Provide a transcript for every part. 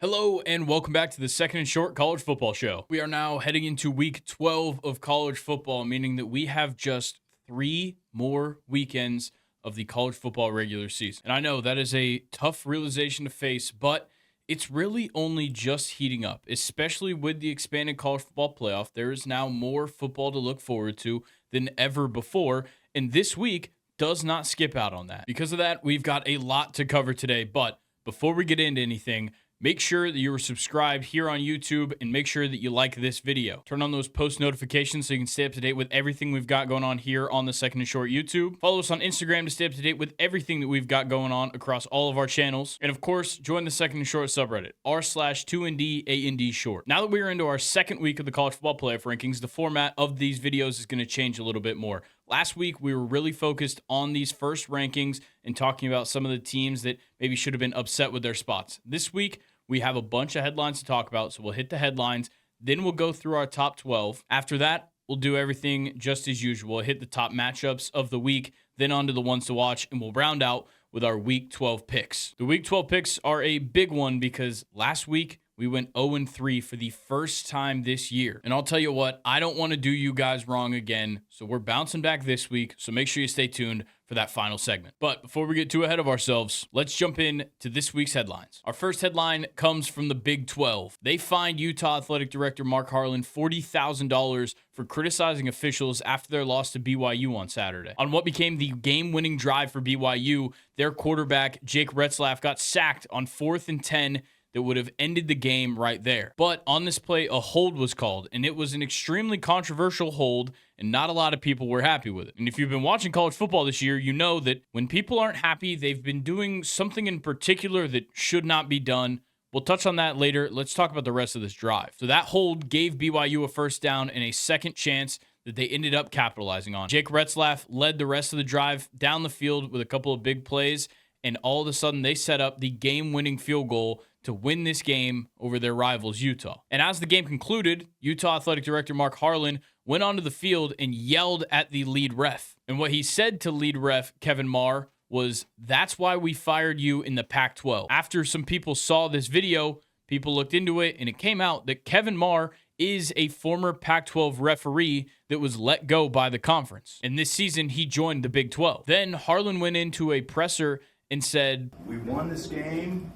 Hello and welcome back to the Second and Short College Football Show. We are now heading into week 12 of college football, meaning that we have just 3 more weekends of the college football regular season. And I know that is a tough realization to face, but it's really only just heating up, especially with the expanded college football playoff. There is now more football to look forward to than ever before, and this week does not skip out on that. Because of that, we've got a lot to cover today, but before we get into anything, make sure that you are subscribed here on YouTube and make sure that you like this video. Turn on those post notifications so you can stay up to date with everything we've got going on here on the Second and Short YouTube. Follow us on Instagram to stay up to date with everything that we've got going on across all of our channels. And of course, join the Second and Short subreddit, r/2ND Short. Now that we are into our second week of the college football playoff rankings, the format of these videos is going to change a little bit more. Last week, we were really focused on these first rankings and talking about some of the teams that maybe should have been upset with their spots. This week, we have a bunch of headlines to talk about, so we'll hit the headlines. Then we'll go through our top 12. After that, we'll do everything just as usual. Hit the top matchups of the week, then on to the ones to watch, and we'll round out with our Week 12 picks. The Week 12 picks are a big one because last week, we went 0-3 for the first time this year. And I'll tell you what, I don't want to do you guys wrong again, so we're bouncing back this week, so make sure you stay tuned for that final segment. But before we get too ahead of ourselves, let's jump in to this week's headlines. Our first headline comes from the Big 12. They fined Utah Athletic Director Mark Harlan $40,000 for criticizing officials after their loss to BYU on Saturday. On what became the game-winning drive for BYU, their quarterback, Jake Retzlaff, got sacked on 4th and 10 that would have ended the game right there. But on this play, a hold was called, and it was an extremely controversial hold, and not a lot of people were happy with it. And if you've been watching college football this year, you know that when people aren't happy, they've been doing something in particular that should not be done. We'll touch on that later. Let's talk about the rest of this drive. So that hold gave BYU a first down and a second chance that they ended up capitalizing on. Jake Retzlaff led the rest of the drive down the field with a couple of big plays, and all of a sudden they set up the game-winning field goal to win this game over their rivals, Utah. And as the game concluded, Utah Athletic Director Mark Harlan went onto the field and yelled at the lead ref. And what he said to lead ref Kevin Marr was, "That's why we fired you in the Pac-12." After some people saw this video, people looked into it, and it came out that Kevin Marr is a former Pac-12 referee that was let go by the conference. And this season, he joined the Big 12. Then Harlan went into a presser and said, "We won this game.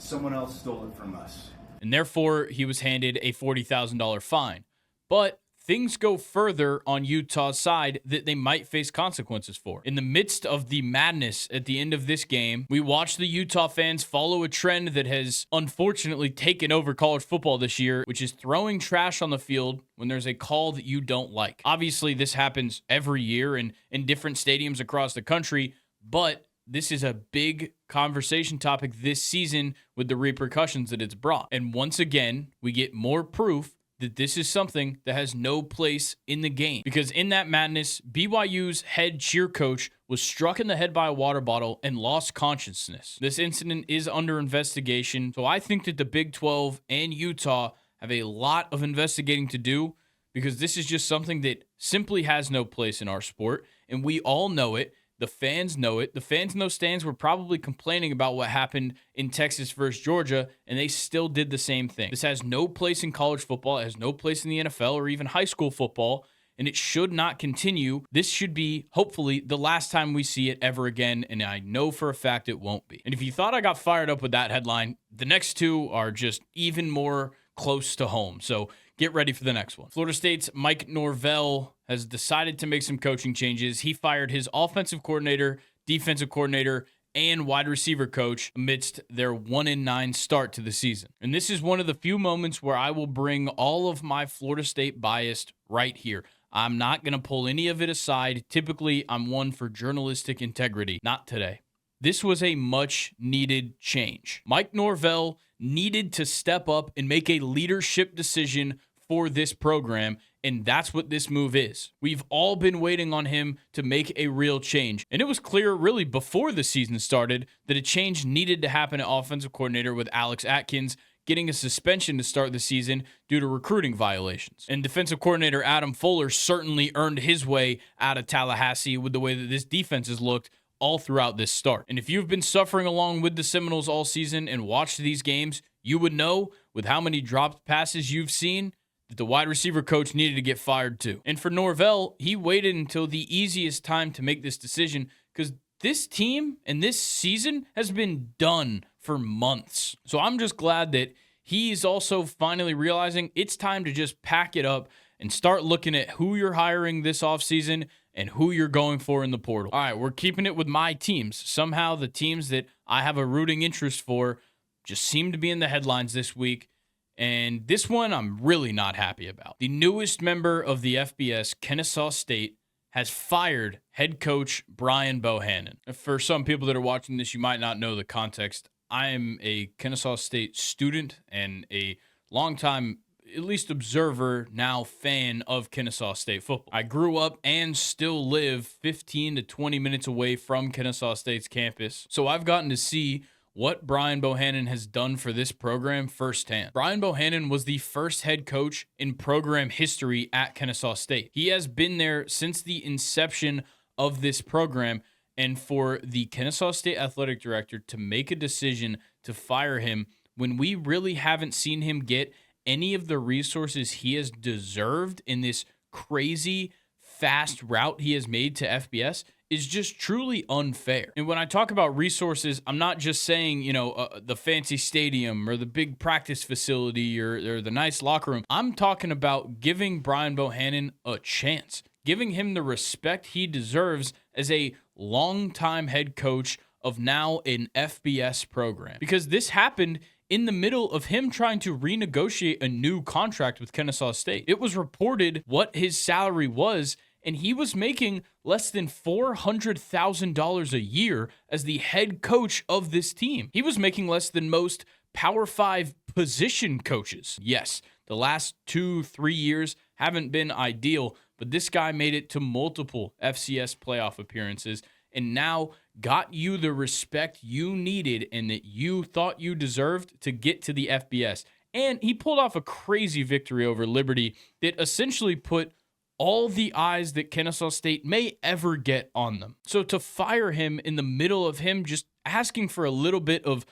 Someone else stole it from us." And therefore, he was handed a $40,000 fine. But things go further on Utah's side that they might face consequences for. In the midst of the madness at the end of this game, we watched the Utah fans follow a trend that has unfortunately taken over college football this year, which is throwing trash on the field when there's a call that you don't like. Obviously, this happens every year and in different stadiums across the country, but this is a big conversation topic this season with the repercussions that it's brought. And once again, we get more proof that this is something that has no place in the game. Because in that madness, BYU's head cheer coach was struck in the head by a water bottle and lost consciousness. This incident is under investigation, so I think that the Big 12 and Utah have a lot of investigating to do, because this is just something that simply has no place in our sport, and we all know it. The fans know it. The fans in those stands were probably complaining about what happened in Texas versus Georgia, and they still did the same thing. This has no place in college football. It has no place in the NFL or even high school football, and it should not continue. This should be, hopefully, the last time we see it ever again, and I know for a fact it won't be. And if you thought I got fired up with that headline, the next two are just even more close to home. So get ready for the next one. Florida State's Mike Norvell has decided to make some coaching changes. He fired his offensive coordinator, defensive coordinator, and wide receiver coach amidst their 1-9 start to the season. And this is one of the few moments where I will bring all of my Florida State bias right here. I'm not going to pull any of it aside. Typically, I'm one for journalistic integrity. Not today. This was a much-needed change. Mike Norvell needed to step up and make a leadership decision for this program, and that's what this move is. We've all been waiting on him to make a real change, and it was clear really before the season started that a change needed to happen at offensive coordinator, with Alex Atkins getting a suspension to start the season due to recruiting violations. And defensive coordinator Adam Fuller certainly earned his way out of Tallahassee with the way that this defense has looked all throughout this start. And if you've been suffering along with the Seminoles all season and watched these games, you would know with how many dropped passes you've seen that the wide receiver coach needed to get fired too. And for Norvell, he waited until the easiest time to make this decision because this team and this season has been done for months. So I'm just glad that he's also finally realizing it's time to just pack it up and start looking at who you're hiring this offseason and who you're going for in the portal. All right, we're keeping it with my teams. Somehow the teams that I have a rooting interest for just seem to be in the headlines this week. And this one I'm really not happy about. The newest member of the FBS, Kennesaw State, has fired head coach Brian Bohannon. For some people that are watching this, you might not know the context. I am a Kennesaw State student and a longtime, at least observer, now fan of Kennesaw State football. I grew up and still live 15 to 20 minutes away from Kennesaw State's campus. So I've gotten to see what Brian Bohannon has done for this program firsthand. Brian Bohannon was the first head coach in program history at Kennesaw State. He has been there since the inception of this program, and for the Kennesaw State athletic director to make a decision to fire him when we really haven't seen him get any of the resources he has deserved in this crazy fast route he has made to FBS is just truly unfair. And when I talk about resources, I'm not just saying, the fancy stadium or the big practice facility or the nice locker room. I'm talking about giving Brian Bohannon a chance, giving him the respect he deserves as a longtime head coach of now an FBS program. Because this happened in the middle of him trying to renegotiate a new contract with Kennesaw State. It was reported what his salary was, and he was making less than $400,000 a year as the head coach of this team. He was making less than most Power 5 position coaches. Yes, the last 2-3 years haven't been ideal, but this guy made it to multiple FCS playoff appearances and now got you the respect you needed and that you thought you deserved to get to the FBS. And he pulled off a crazy victory over Liberty that essentially put all the eyes that Kennesaw State may ever get on them. So to fire him in the middle of him just asking for a little bit of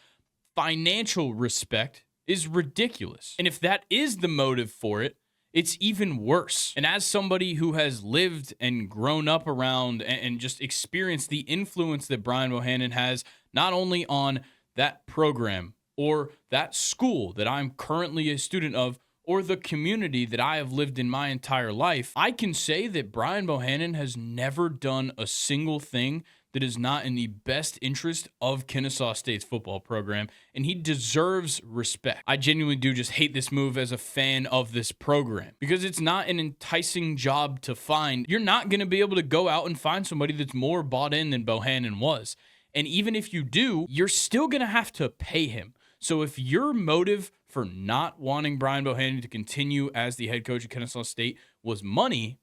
financial respect is ridiculous. And if that is the motive for it, it's even worse. And as somebody who has lived and grown up around and just experienced the influence that Brian Bohannon has, not only on that program or that school that I'm currently a student of, or the community that I have lived in my entire life, I can say that Brian Bohannon has never done a single thing that is not in the best interest of Kennesaw State's football program, and he deserves respect. I genuinely do just hate this move as a fan of this program because it's not an enticing job to find. You're not going to be able to go out and find somebody that's more bought in than Bohannon was. And even if you do, you're still going to have to pay him. So if your motive for not wanting Brian Bohannon to continue as the head coach of Kennesaw State was money,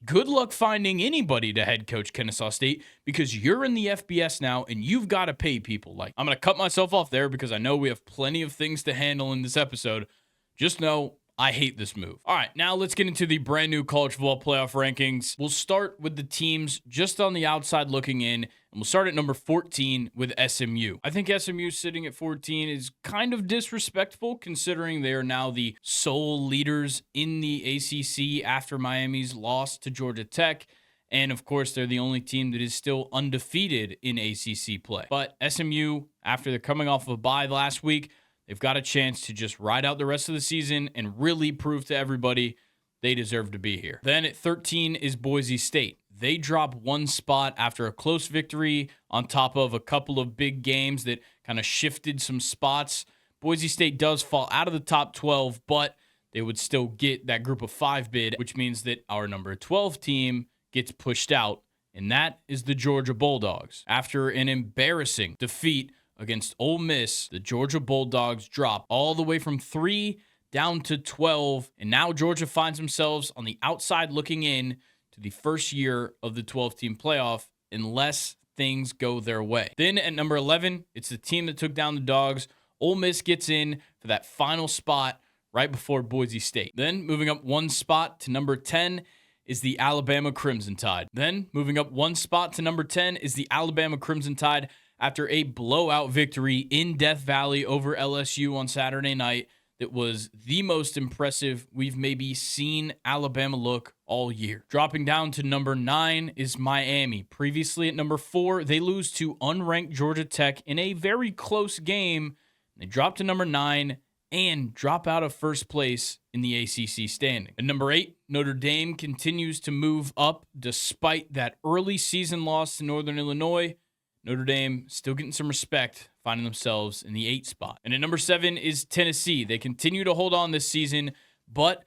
good luck finding anybody to head coach Kennesaw State because you're in the FBS now and you've got to pay people. I'm going to cut myself off there because I know we have plenty of things to handle in this episode. Just know I hate this move. All right, now let's get into the brand new college football playoff rankings. We'll start with the teams just on the outside looking in, and we'll start at number 14 with SMU. I think SMU sitting at 14 is kind of disrespectful considering they are now the sole leaders in the ACC after Miami's loss to Georgia Tech. And of course, they're the only team that is still undefeated in ACC play. But SMU, after they're coming off of a bye last week, they've got a chance to just ride out the rest of the season and really prove to everybody they deserve to be here. Then at 13 is Boise State. They drop one spot after a close victory on top of a couple of big games that kind of shifted some spots. Boise State does fall out of the top 12, but they would still get that group of 5 bid, which means that our number 12 team gets pushed out, and that is the Georgia Bulldogs. After an embarrassing defeat against Ole Miss, the Georgia Bulldogs drop all the way from 3 down to 12, and now Georgia finds themselves on the outside looking in to the first year of the 12-team playoff unless things go their way. Then at number 11, it's the team that took down the Dogs. Ole Miss gets in for that final spot right before Boise State. Then moving up one spot to number 10 is the Alabama Crimson Tide. Then moving up one spot to number 10 is the Alabama Crimson Tide after a blowout victory in Death Valley over LSU on Saturday night. That was the most impressive we've maybe seen Alabama look all year. Dropping down to number 9 is Miami. Previously at number 4, they lose to unranked Georgia Tech in a very close game. They drop to number 9 and drop out of first place in the ACC standing. At number 8, Notre Dame continues to move up despite that early season loss to Northern Illinois. Notre Dame still getting some respect, finding themselves in the 8 spot. And at number 7 is Tennessee. They continue to hold on this season, but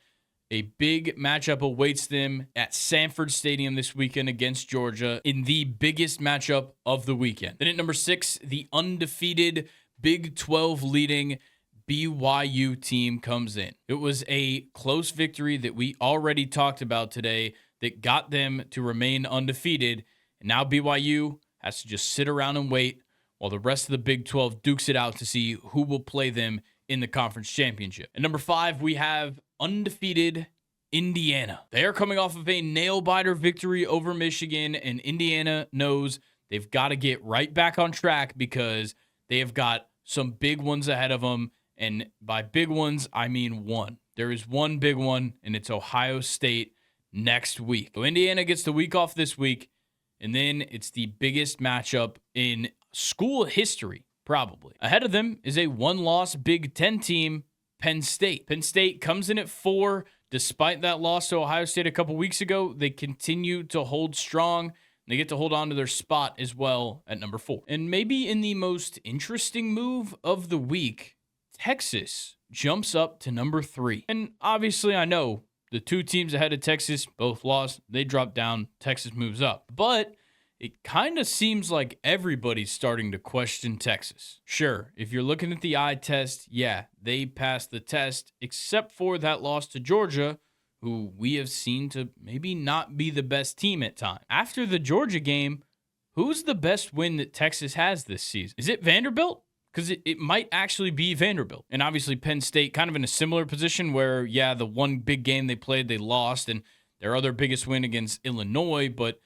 a big matchup awaits them at Sanford Stadium this weekend against Georgia in the biggest matchup of the weekend. Then at number 6, the undefeated Big 12 leading BYU team comes in. It was a close victory that we already talked about today that got them to remain undefeated. And now BYU has to just sit around and wait while the rest of the Big 12 dukes it out to see who will play them in the conference championship. At number 5, we have undefeated Indiana. They are coming off of a nail-biter victory over Michigan, and Indiana knows they've got to get right back on track because they have got some big ones ahead of them. And by big ones, I mean one. There is one big one, and it's Ohio State next week. So Indiana gets the week off this week, and then it's the biggest matchup in school history, probably. Ahead of them is a one-loss Big Ten team, Penn State. Penn State comes in at 4. Despite that loss to Ohio State a couple weeks ago, they continue to hold strong. They get to hold on to their spot as well at number 4. And maybe in the most interesting move of the week, Texas jumps up to number 3. And obviously, I know the 2 teams ahead of Texas both lost. They drop down. Texas moves up. But it kind of seems like everybody's starting to question Texas. Sure, if you're looking at the eye test, yeah, they passed the test, except for that loss to Georgia, who we have seen to maybe not be the best team at times. After the Georgia game, who's the best win that Texas has this season? Is it Vanderbilt? Because it might actually be Vanderbilt. And obviously Penn State kind of in a similar position where, yeah, the one big game they played, they lost, and their other biggest win against Illinois, but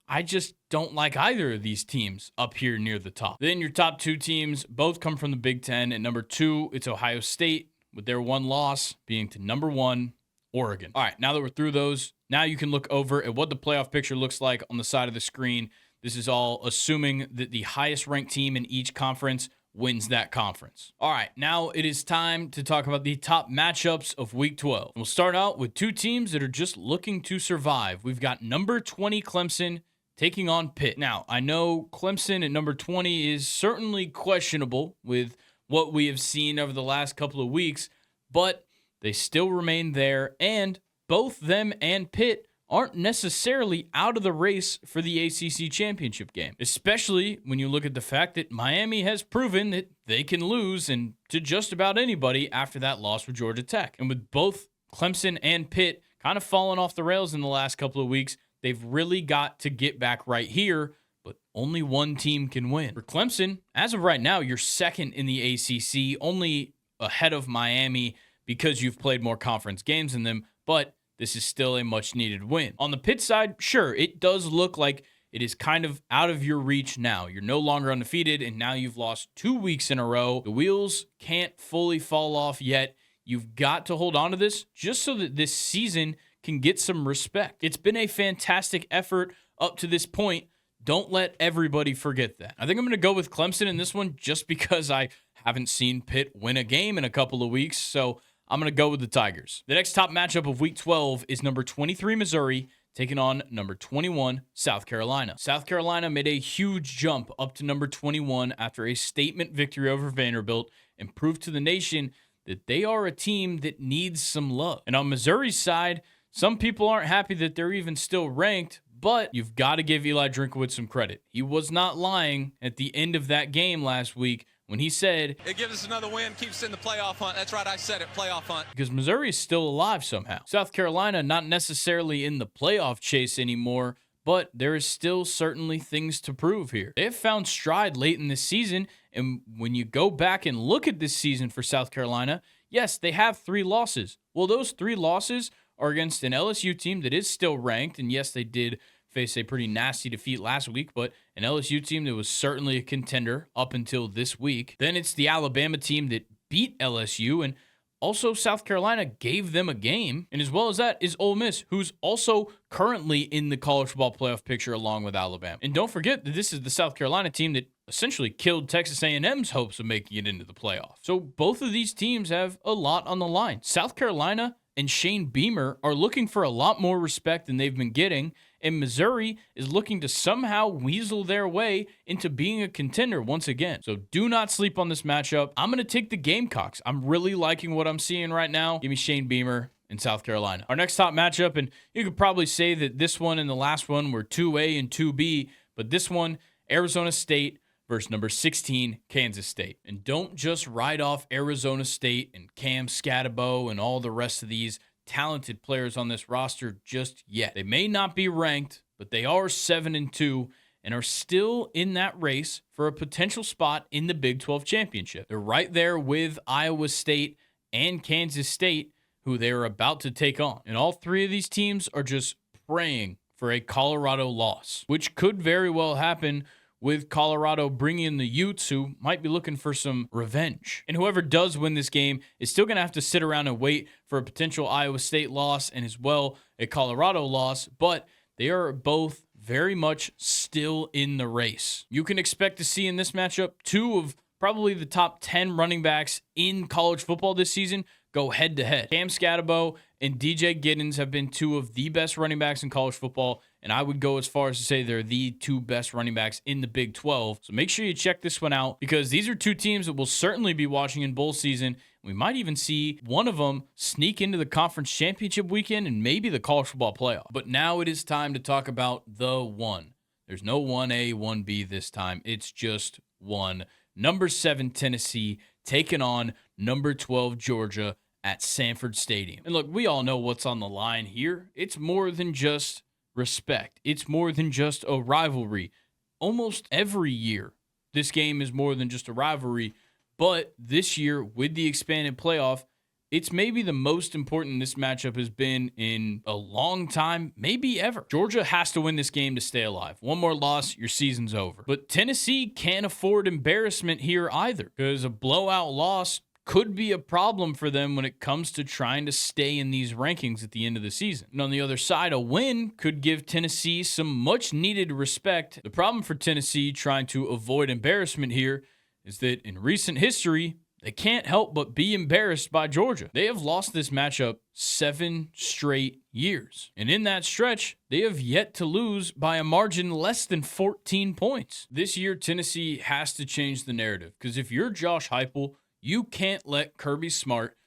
I just don't like either of these teams up here near the top. Then your top 2 teams both come from the Big Ten. At number 2, it's Ohio State, with their one loss being to number 1, Oregon. All right, now that we're through those, now you can look over at what the playoff picture looks like on the side of the screen. This is all assuming that the highest ranked team in each conference wins that conference. All right, now it is time to talk about the top matchups of Week 12. We'll start out with 2 teams that are just looking to survive. We've got number 20 Clemson taking on Pitt. Now, I know Clemson at number 20 is certainly questionable with what we have seen over the last couple of weeks, but they still remain there, and both them and Pitt aren't necessarily out of the race for the ACC championship game, especially when you look at the fact that Miami has proven that they can lose and to just about anybody after that loss with Georgia Tech. And with both Clemson and Pitt kind of falling off the rails in the last couple of weeks, they've really got to get back right here, but only one team can win. For Clemson, as of right now, you're second in the ACC, only ahead of Miami because you've played more conference games than them, but this is still a much-needed win. On the Pitt side, sure, it does look like it is kind of out of your reach now. You're no longer undefeated, and now you've lost 2 weeks in a row. The wheels can't fully fall off yet. You've got to hold on to this just so that this season can get some respect. It's been a fantastic effort up to this point. Don't let everybody forget that. I think I'm going to go with Clemson in this one just because I haven't seen Pitt win a game in a couple of weeks, so I'm going to go with the Tigers. The next top matchup of Week 12 is number 23 Missouri taking on number 21 South Carolina. South Carolina made a huge jump up to number 21 after a statement victory over Vanderbilt and proved to the nation that they are a team that needs some love. And on Missouri's side, some people aren't happy that they're even still ranked, but you've got to give Eli Drinkowitz some credit. He was not lying at the end of that game last week when he said, it gives us another win, keeps us in the playoff hunt. That's right, I said it, playoff hunt. Because Missouri is still alive somehow. South Carolina not necessarily in the playoff chase anymore, but there is still certainly things to prove here. They have found stride late in this season, and when you go back and look at this season for South Carolina, yes, they have 3 losses. Well, those 3 losses are against an LSU team that is still ranked, and yes, they did faced a pretty nasty defeat last week, but an LSU team that was certainly a contender up until this week. Then it's the Alabama team that beat LSU, and also South Carolina gave them a game. And as well as that is Ole Miss, who's also currently in the college football playoff picture along with Alabama. And don't forget that this is the South Carolina team that essentially killed Texas A&M's hopes of making it into the playoff. So both of these teams have a lot on the line. South Carolina and Shane Beamer are looking for a lot more respect than they've been getting, and Missouri is looking to somehow weasel their way into being a contender once again. So do not sleep on this matchup. I'm going to take the Gamecocks. I'm really liking what I'm seeing right now. Give me Shane Beamer in South Carolina. Our next top matchup, and you could probably say that this one and the last one were 2A and 2B, but this one, Arizona State versus number 16, Kansas State. And don't just write off Arizona State and Cam Scatabo and all the rest of these talented players on this roster just yet. They may not be ranked, but they are 7-2 and are still in that race for a potential spot in the Big 12 championship. They're right there with Iowa State and Kansas State, who they are about to take on. And all three of these teams are just praying for a Colorado loss, which could very well happen with Colorado bringing in the Utes, who might be looking for some revenge. And whoever does win this game is still going to have to sit around and wait for a potential Iowa State loss and as well a Colorado loss, but they are both very much still in the race. You can expect to see in this matchup two of probably the top 10 running backs in college football this season go head-to-head. Cam Scatabo and DJ Giddens have been two of the best running backs in college football, and I would go as far as to say they're the two best running backs in the Big 12. So make sure you check this one out, because these are two teams that we'll certainly be watching in bowl season. We might even see one of them sneak into the conference championship weekend and maybe the college football playoff. But now it is time to talk about the one. There's no 1A, 1B this time. It's just one. Number 7, Tennessee, taking on number 12, Georgia, at Sanford Stadium. And look, we all know what's on the line here. It's more than just respect. It's more than just a rivalry. Almost every year, this game is more than just a rivalry. But this year, with the expanded playoff, it's maybe the most important this matchup has been in a long time, maybe ever. Georgia has to win this game to stay alive. One more loss, your season's over. But Tennessee can't afford embarrassment here either, because a blowout loss could be a problem for them when it comes to trying to stay in these rankings at the end of the season. And on the other side, a win could give Tennessee some much needed respect. The problem for Tennessee trying to avoid embarrassment here is that in recent history, they can't help but be embarrassed by Georgia. They have lost this matchup 7 straight years. And in that stretch, they have yet to lose by a margin less than 14 points. This year, Tennessee has to change the narrative, because if you're Josh Heupel, you can't let Kirby Smart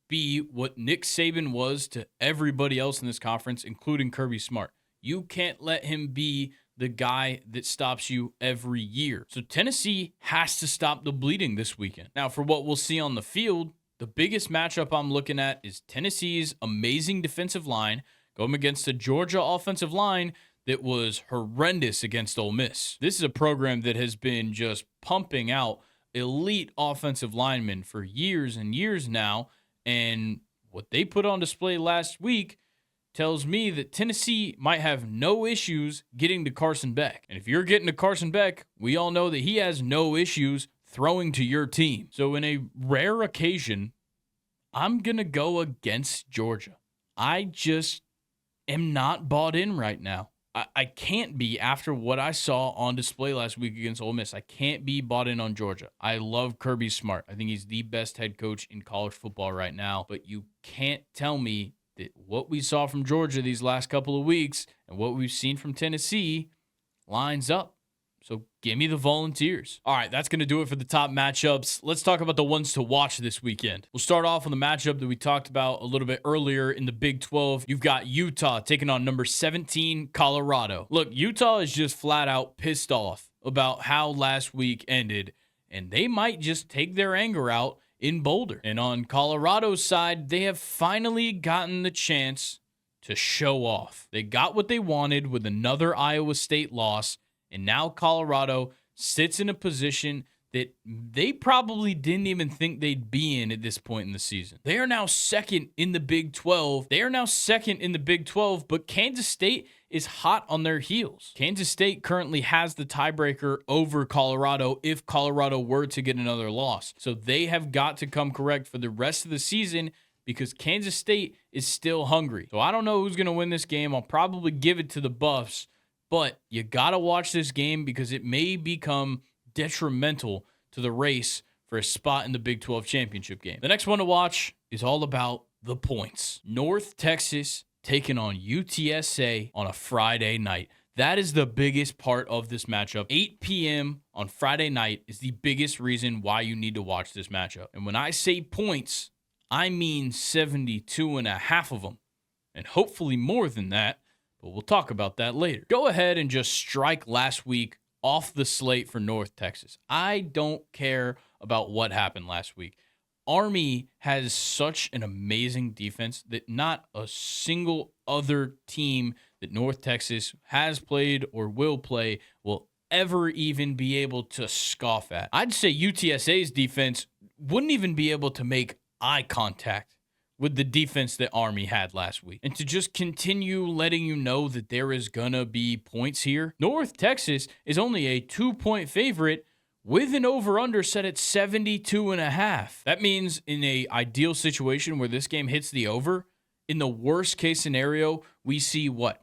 be what Nick Saban was to everybody else in this conference, including Kirby Smart. You can't let him be the guy that stops you every year. So Tennessee has to stop the bleeding this weekend. Now, for what we'll see on the field, the biggest matchup I'm looking at is Tennessee's amazing defensive line going against a Georgia offensive line that was horrendous against Ole Miss. This is a program that has been just pumping out elite offensive linemen for years and years now, and what they put on display last week tells me that Tennessee might have no issues getting to Carson Beck. And if you're getting to Carson Beck, we all know that he has no issues throwing to your team. So in a rare occasion, I'm going to go against Georgia. I just am not bought in right now. I can't be after what I saw on display last week against Ole Miss. I can't be bought in on Georgia. I love Kirby Smart. I think he's the best head coach in college football right now. But you can't tell me that what we saw from Georgia these last couple of weeks and what we've seen from Tennessee lines up. So give me the Volunteers. All right, that's going to do it for the top matchups. Let's talk about the ones to watch this weekend. We'll start off on the matchup that we talked about a little bit earlier in the Big 12. You've got Utah taking on number 17, Colorado. Look, Utah is just flat out pissed off about how last week ended, and they might just take their anger out in Boulder. And on Colorado's side, they have finally gotten the chance to show off. They got what they wanted with another Iowa State loss, and now Colorado sits in a position that they probably didn't even think they'd be in at this point in the season. They are now second in the Big 12. But Kansas State is hot on their heels. Kansas State currently has the tiebreaker over Colorado if Colorado were to get another loss. So they have got to come correct for the rest of the season because Kansas State is still hungry. So I don't know who's going to win this game. I'll probably give it to the Buffs, but you got to watch this game because it may become detrimental to the race for a spot in the Big 12 championship game. The next one to watch is all about the points. North Texas taking on UTSA on a Friday night. That is the biggest part of this matchup. 8 p.m. on Friday night is the biggest reason why you need to watch this matchup. And when I say points, I mean 72.5 of them. And hopefully more than that, but we'll talk about that later. Go ahead and just strike last week off the slate for North Texas. I don't care about what happened last week. Army has such an amazing defense that not a single other team that North Texas has played or will play will ever even be able to scoff at. I'd say UTSA's defense wouldn't even be able to make eye contact with the defense that Army had last week. And to just continue letting you know that there is gonna be points here, North Texas is only a 2-point favorite with an over-under set at 72.5. That means in a ideal situation where this game hits the over, in the worst case scenario, we see what?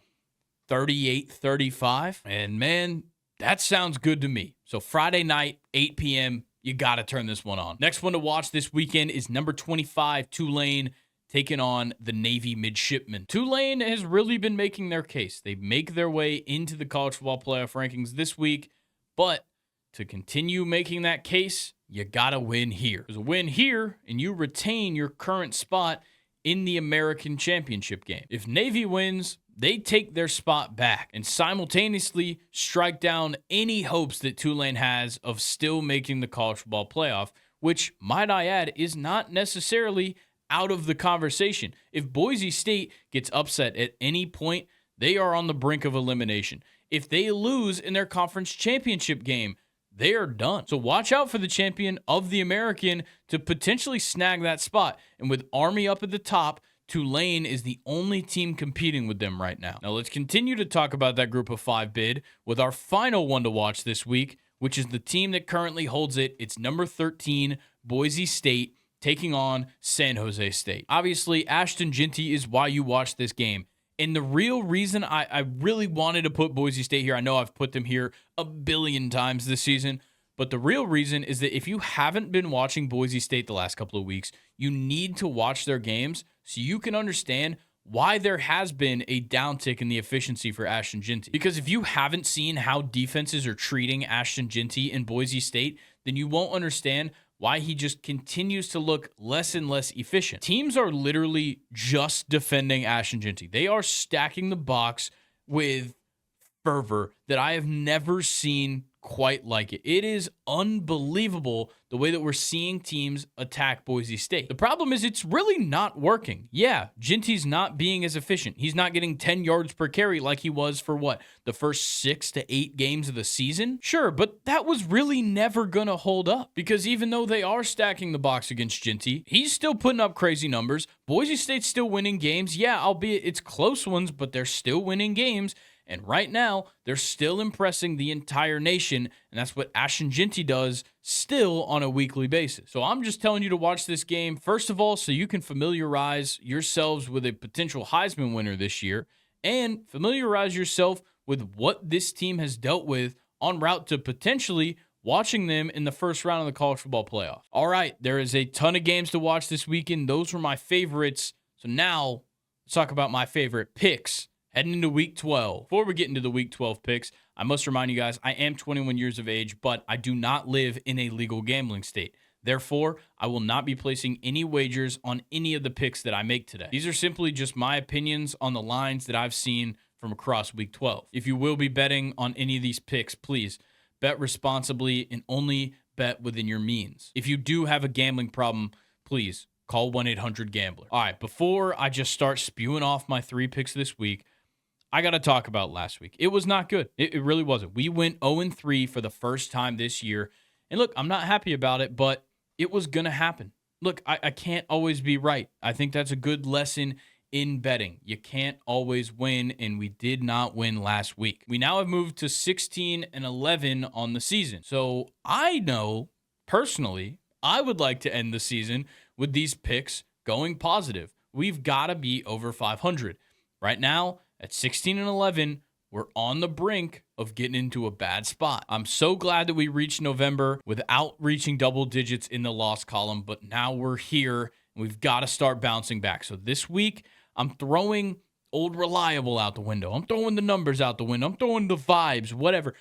38-35? And man, that sounds good to me. So Friday night, 8 p.m., you got to turn this one on. Next one to watch this weekend is number 25, Tulane, taking on the Navy Midshipmen. Tulane has really been making their case. They make their way into the college football playoff rankings this week, but to continue making that case, you got to win here. There's a win here, and you retain your current spot in the American Championship game. If Navy wins, they take their spot back and simultaneously strike down any hopes that Tulane has of still making the college football playoff, which, might I add, is not necessarily out of the conversation. If Boise State gets upset at any point, they are on the brink of elimination. If they lose in their conference championship game, they are done. So watch out for the champion of the American to potentially snag that spot. And with Army up at the top, Tulane is the only team competing with them right now. Now let's continue to talk about that group of 5 bid with our final one to watch this week, which is the team that currently holds it. It's number 13, Boise State, taking on San Jose State. Obviously, Ashton Jeanty is why you watch this game. And the real reason I really wanted to put Boise State here, I know I've put them here a billion times this season, but the real reason is that if you haven't been watching Boise State the last couple of weeks, you need to watch their games so you can understand why there has been a downtick in the efficiency for Ashton Jeanty. Because if you haven't seen how defenses are treating Ashton Jeanty in Boise State, then you won't understand why he just continues to look less and less efficient. Teams are literally just defending Ashton Jeanty. They are stacking the box with fervor that I have never seen quite like it. It is unbelievable the way that we're seeing teams attack Boise State. The problem is it's really not working. Yeah, Jeanty's not being as efficient. He's not getting 10 yards per carry like he was for the first 6 to 8 games of the season? Sure, but that was really never going to hold up because even though they are stacking the box against Jeanty, he's still putting up crazy numbers. Boise State's still winning games. Yeah, albeit it's close ones, but they're still winning games. And right now, they're still impressing the entire nation, and that's what Ashton Jeanty does still on a weekly basis. So I'm just telling you to watch this game, first of all, so you can familiarize yourselves with a potential Heisman winner this year, and familiarize yourself with what this team has dealt with en route to potentially watching them in the first round of the college football playoff. All right, there is a ton of games to watch this weekend. Those were my favorites. So now, let's talk about my favorite picks heading into Week 12. Before we get into the Week 12 picks, I must remind you guys, I am 21 years of age, but I do not live in a legal gambling state. Therefore, I will not be placing any wagers on any of the picks that I make today. These are simply just my opinions on the lines that I've seen from across Week 12. If you will be betting on any of these picks, please bet responsibly and only bet within your means. If you do have a gambling problem, please call 1-800-GAMBLER. All right, before I just start spewing off my 3 picks this week, I got to talk about last week. It was not good. It really wasn't. We went 0-3 for the first time this year, And look, I'm not happy about it, but it was going to happen. Look, I can't always be right. I think that's a good lesson in betting. You can't always win, and we did not win last week. We now have moved to 16-11 on the season. So I know, personally, I would like to end the season with these picks going positive. We've got to be over 500. Right now, at 16-11, we're on the brink of getting into a bad spot. I'm so glad that we reached November without reaching double digits in the loss column, but now we're here and we've got to start bouncing back. So this week, I'm throwing old reliable out the window. I'm throwing the numbers out the window. I'm throwing the vibes, whatever.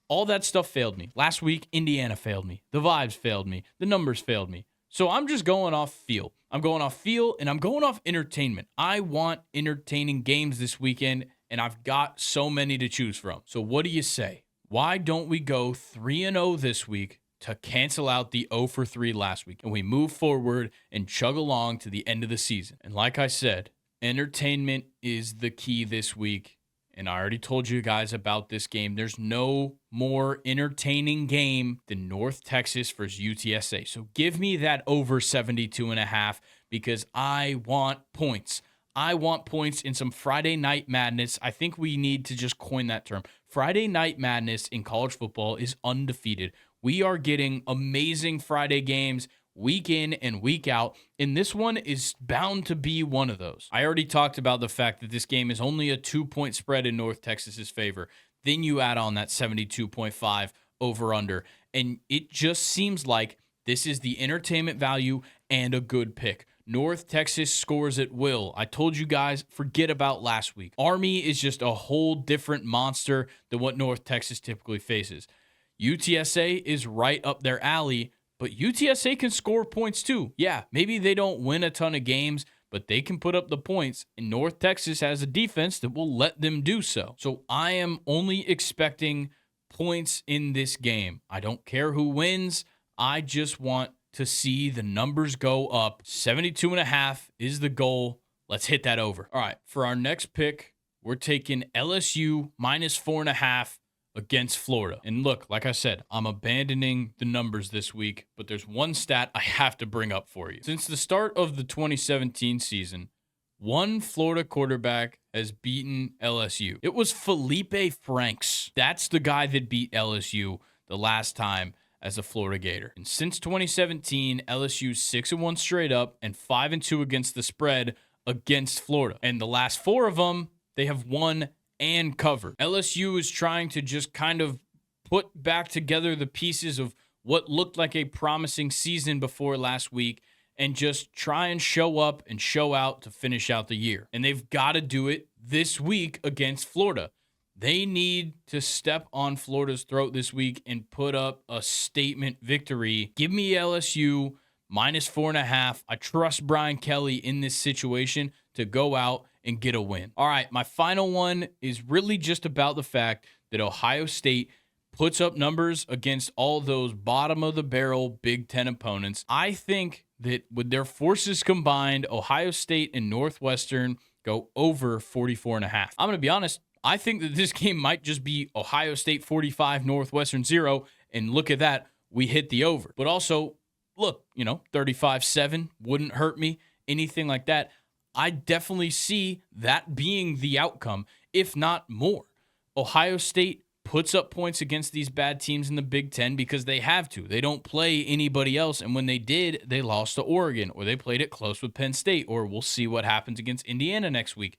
All that stuff failed me. Last week, Indiana failed me. The vibes failed me. The numbers failed me. So I'm just going off feel. I'm going off feel, and I'm going off entertainment. I want entertaining games this weekend, and I've got so many to choose from. So what do you say? Why don't we go 3-0 this week to cancel out the 0-for-3 last week, and we move forward and chug along to the end of the season? And like I said, entertainment is the key this week. And I already told you guys about this game. There's no more entertaining game than North Texas versus UTSA. So give me that over 72.5 because I want points. I want points in some Friday night madness. I think we need to just coin that term. Friday night madness in college football is undefeated. We are getting amazing Friday games week in and week out, and this one is bound to be one of those. I already talked about the fact that this game is only a 2-point spread in North Texas's favor. Then you add on that 72.5 over-under, and it just seems like this is the entertainment value and a good pick. North Texas scores at will. I told you guys, forget about last week. Army is just a whole different monster than what North Texas typically faces. UTSA is right up their alley, but UTSA can score points too. Yeah, maybe they don't win a ton of games, but they can put up the points, and North Texas has a defense that will let them do so. So I am only expecting points in this game. I don't care who wins. I just want to see the numbers go up. 72.5 is the goal. Let's hit that over. All right, for our next pick, we're taking LSU minus 4.5 against Florida. And look, like I said, I'm abandoning the numbers this week, but there's one stat I have to bring up for you. Since the start of the 2017 season, one Florida quarterback has beaten LSU. It was Felipe Franks. That's the guy that beat LSU the last time as a Florida Gator. And since 2017, LSU's 6-1 straight up and 5-2 against the spread against Florida. And the last 4 of them, they have won and covered. LSU is trying to just kind of put back together the pieces of what looked like a promising season before last week and just try and show up and show out to finish out the year. And they've got to do it this week against Florida. They need to step on Florida's throat this week and put up a statement victory. Give me LSU minus 4.5. I trust Brian Kelly in this situation to go out and get a win. All right, my final one is really just about the fact that Ohio State puts up numbers against all those bottom-of-the-barrel Big Ten opponents. I think that with their forces combined, Ohio State and Northwestern go over 44.5. I'm going to be honest, I think that this game might just be Ohio State 45, Northwestern 0, and look at that, we hit the over. But also, look, 35-7 wouldn't hurt me, anything like that. I definitely see that being the outcome, if not more. Ohio State puts up points against these bad teams in the Big Ten because they have to. They don't play anybody else, and when they did, they lost to Oregon, or they played it close with Penn State, or we'll see what happens against Indiana next week.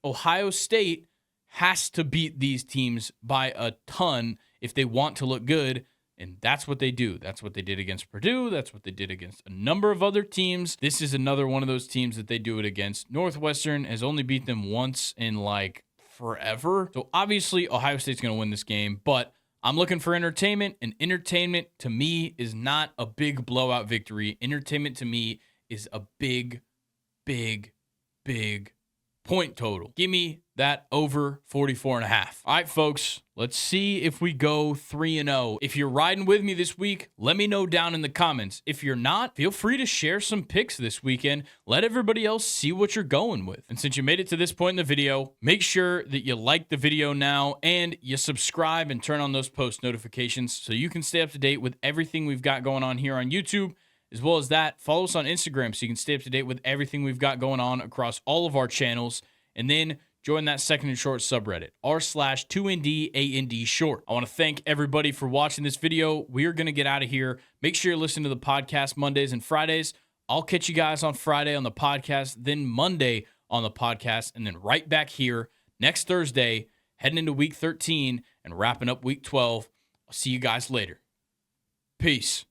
Ohio State has to beat these teams by a ton if they want to look good, and that's what they do. That's what they did against Purdue. That's what they did against a number of other teams. This is another one of those teams that they do it against. Northwestern has only beat them once in forever. So obviously Ohio State's going to win this game, but I'm looking for entertainment, and entertainment to me is not a big blowout victory. Entertainment to me is a big, big, big point total. Give me that over 44.5. All right, folks, let's see if we go 3-0. If you're riding with me this week, let me know down in the comments. If you're not, feel free to share some picks this weekend. Let everybody else see what you're going with. And since you made it to this point in the video, make sure that you like the video now and you subscribe and turn on those post notifications so you can stay up to date with everything we've got going on here on YouTube. As well as that, follow us on Instagram so you can stay up to date with everything we've got going on across all of our channels. And then join that second and short subreddit, r/2ndand short. I want to thank everybody for watching this video. We are going to get out of here. Make sure you listen to the podcast Mondays and Fridays. I'll catch you guys on Friday on the podcast, then Monday on the podcast, and then right back here next Thursday, heading into week 13 and wrapping up week 12. I'll see you guys later. Peace.